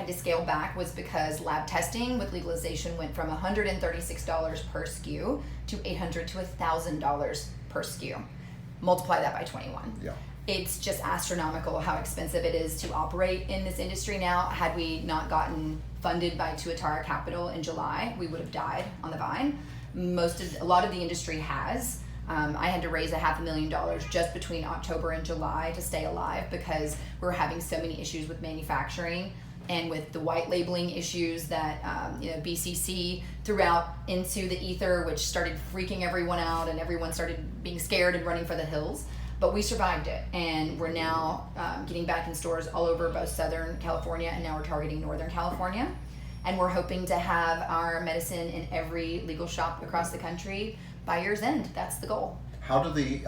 had to scale back was because lab testing with legalization went from $136 per SKU to $800 to $1,000 per SKU. Multiply that by 21. Yeah. It's just astronomical how expensive it is to operate in this industry now. Had we not gotten funded by Tuatara Capital in July, we would have died on the vine. A lot of the industry has. I had to raise $500,000 just between October and July to stay alive because we were having so many issues with manufacturing and with the white labeling issues that BCC threw out into the ether, which started freaking everyone out, and everyone started being scared and running for the hills. But we survived it, and we're now getting back in stores all over both Southern California, and now we're targeting Northern California. And we're hoping to have our medicine in every legal shop across the country by year's end. That's the goal. How do the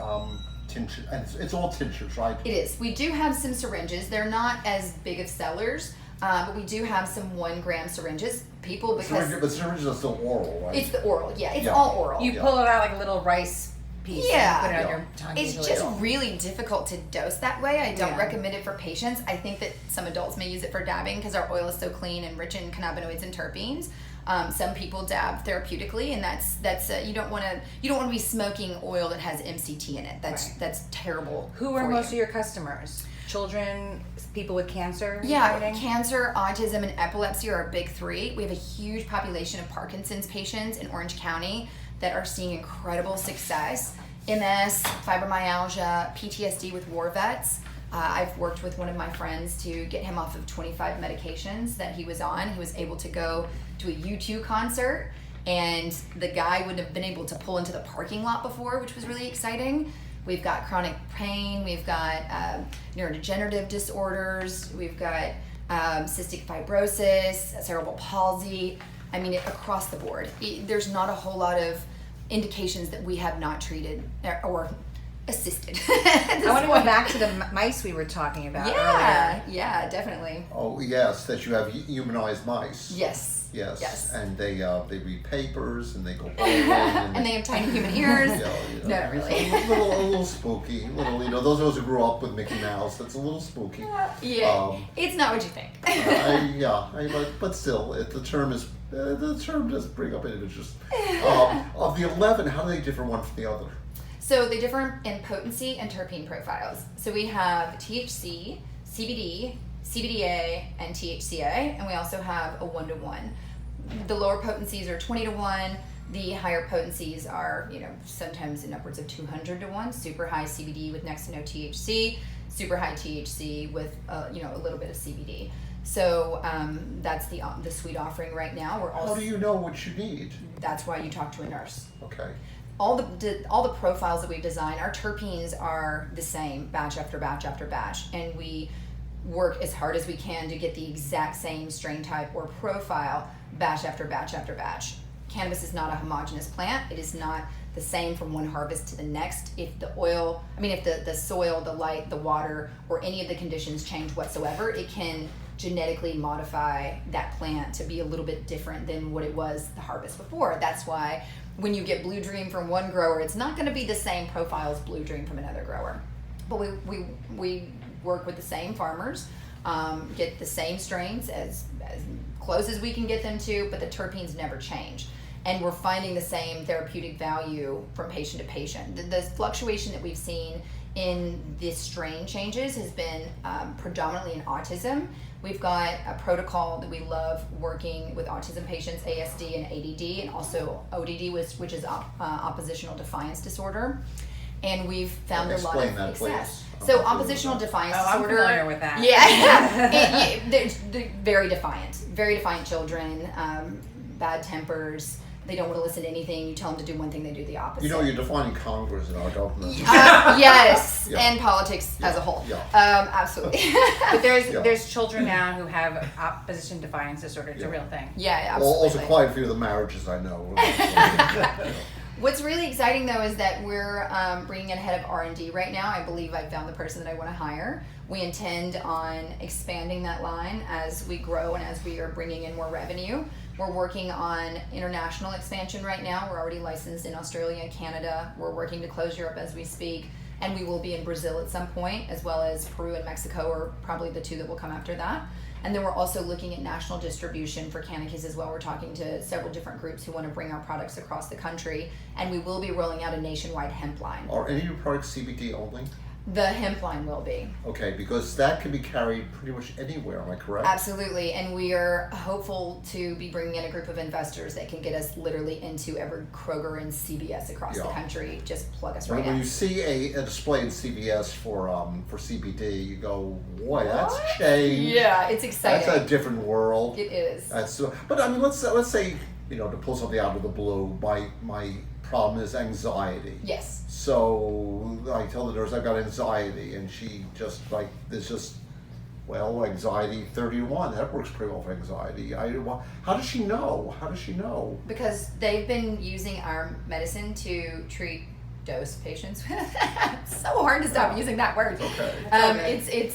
tincture, and it's all tinctures, right? It is. We do have some syringes. They're not as big of sellers, but we do have some 1 gram syringes. The syringes are still oral, right? It's the oral, It's all oral. You pull it out like a little rice piece and put it on your tongue. It's just really difficult to dose that way. I don't recommend it for patients. I think that some adults may use it for dabbing because our oil is so clean and rich in cannabinoids and terpenes. Some people dab therapeutically, and that's you don't want to be smoking oil that has MCT in it. That's terrible. Who are most of your customers? Children, people with cancer? Yeah, cancer, autism, and epilepsy are our big 3. We have a huge population of Parkinson's patients in Orange County that are seeing incredible success. MS, fibromyalgia, PTSD with war vets. I've worked with one of my friends to get him off of 25 medications that he was on. He was able to go to a U2 concert, and the guy wouldn't have been able to pull into the parking lot before, which was really exciting. We've got chronic pain, we've got neurodegenerative disorders, we've got cystic fibrosis, cerebral palsy. I mean, across the board. There's not a whole lot of indications that we have not treated or assisted. I want to go back to the mice we were talking about earlier. Yeah, definitely. Oh, yes, that you have humanized mice. Yes. And they read papers and they go bowling. and they have tiny human ears. No, really. A little spooky. Those of us who grew up with Mickey Mouse, that's a little spooky. It's not what you think. But still, the term does bring up an interest. Of the 11, how do they differ one from the other? So they differ in potency and terpene profiles. So we have THC, CBD, CBDA, and THCA, and we also have a 1-to-1. The lower potencies are 20-to-1. The higher potencies are, sometimes in upwards of 200-to-1. Super high CBD with next to no THC, super high THC with a little bit of CBD. So that's the suite offering right now. How do you know what you need? That's why you talk to a nurse. Okay. All the profiles that we've designed, our terpenes are the same batch after batch after batch, and we work as hard as we can to get the exact same strain type or profile batch after batch after batch. Cannabis is not a homogeneous plant. It is not the same from one harvest to the next. If the soil, the light, the water, or any of the conditions change whatsoever, it can genetically modify that plant to be a little bit different than what it was the harvest before. That's why when you get Blue Dream from one grower, it's not going to be the same profile as Blue Dream from another grower. But we work with the same farmers, get the same strains as close as we can get them to, but the terpenes never change. And we're finding the same therapeutic value from patient to patient. The fluctuation that we've seen in the strain changes has been predominantly in autism. We've got a protocol that we love working with autism patients, ASD and ADD, and also ODD, which is oppositional defiance disorder. And we've found a lot of success. So oppositional defiance disorder. I'm familiar with that. Yeah. They're very defiant children, bad tempers. They don't want to listen to anything. You tell them to do one thing, they do the opposite. You're defining Congress in our government. Yes, and politics as a whole. Absolutely. But there's children now who have opposition defiance disorder. It's a real thing. Yeah, absolutely. Also quite a few of the marriages I know. What's really exciting though is that we're bringing in a head of R&D right now. I believe I found the person that I want to hire. We intend on expanding that line as we grow and as we are bringing in more revenue. We're working on international expansion right now. We're already licensed in Australia and Canada. We're working to close Europe as we speak. And we will be in Brazil at some point, as well as Peru and Mexico are probably the two that will come after that. And then we're also looking at national distribution for CannaKids as well. We're talking to several different groups who want to bring our products across the country, and we will be rolling out a nationwide hemp line. Are any of your products CBD only? The hemp line will be. Okay, because that can be carried pretty much anywhere, am I correct? Absolutely, and we are hopeful to be bringing in a group of investors that can get us literally into every Kroger and CVS across the country. Just plug us right in. When you see a display in CVS for CBD, you go, boy, that's changed. Yeah, it's exciting. That's a different world. It is. But I mean, let's say, you know, to pull something out of the blue, my problem is anxiety. Yes. So I tell the nurse I've got anxiety, and she just like, there's just, well, anxiety 31. That works pretty well for anxiety. How does she know? How does she know? Because they've been using our medicine to treat dose patients. It's so hard to stop using that word. Okay.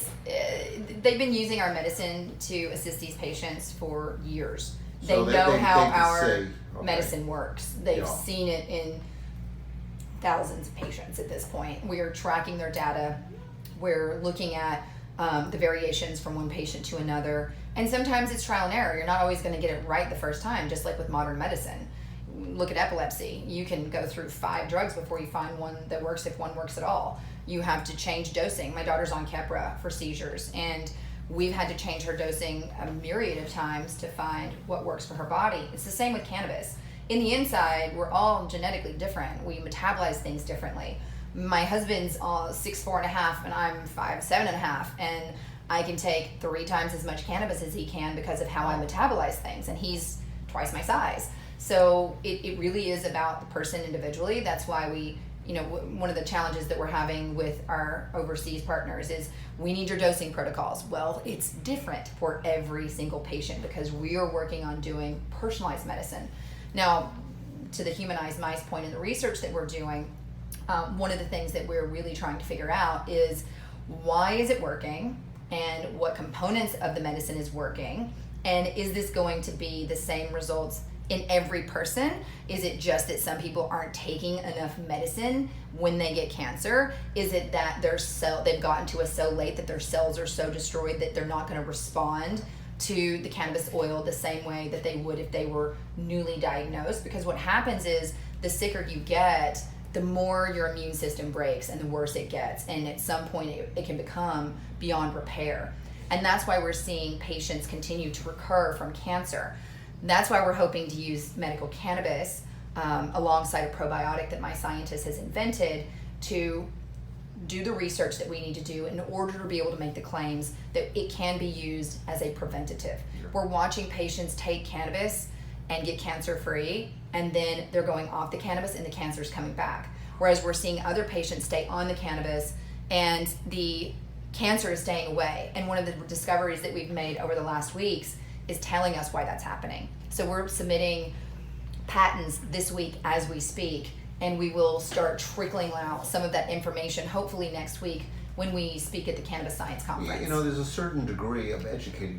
They've been using our medicine to assist these patients for years. So they know how can our see. medicine works. They've seen it in thousands of patients at this point. We are tracking their data. We're looking at the variations from one patient to another. And sometimes it's trial and error. You're not always going to get it right the first time, just like with modern medicine. Look at epilepsy. You can go through 5 drugs before you find one that works, if one works at all. You have to change dosing. My daughter's on Keppra for seizures, and we've had to change her dosing a myriad of times to find what works for her body. It's the same with cannabis. In the inside, we're all genetically different. We metabolize things differently. My husband's 6'4.5" and I'm 5'7.5", and I can take 3 times as much cannabis as he can because of how I metabolize things, and he's twice my size. So it really is about the person individually. That's why we, you know, one of the challenges that we're having with our overseas partners is we need your dosing protocols. Well, it's different for every single patient because we are working on doing personalized medicine. Now, to the humanized mice point in the research that we're doing, one of the things that we're really trying to figure out is why is it working and what components of the medicine is working, and is this going to be the same results in every person? Is it just that some people aren't taking enough medicine when they get cancer? Is it that they've gotten to a so late that their cells are so destroyed that they're not going to respond to the cannabis oil the same way that they would if they were newly diagnosed? Because what happens is the sicker you get, the more your immune system breaks and the worse it gets. And at some point it can become beyond repair. And that's why we're seeing patients continue to recur from cancer. That's why we're hoping to use medical cannabis alongside a probiotic that my scientist has invented to do the research that we need to do in order to be able to make the claims that it can be used as a preventative. We're watching patients take cannabis and get cancer free, and then they're going off the cannabis and the cancer's coming back. Whereas we're seeing other patients stay on the cannabis and the cancer is staying away. And one of the discoveries that we've made over the last weeks is telling us why that's happening. So we're submitting patents this week as we speak, and we will start trickling out some of that information hopefully next week when we speak at the Cannabis Science Conference. You know, there's a certain degree of educated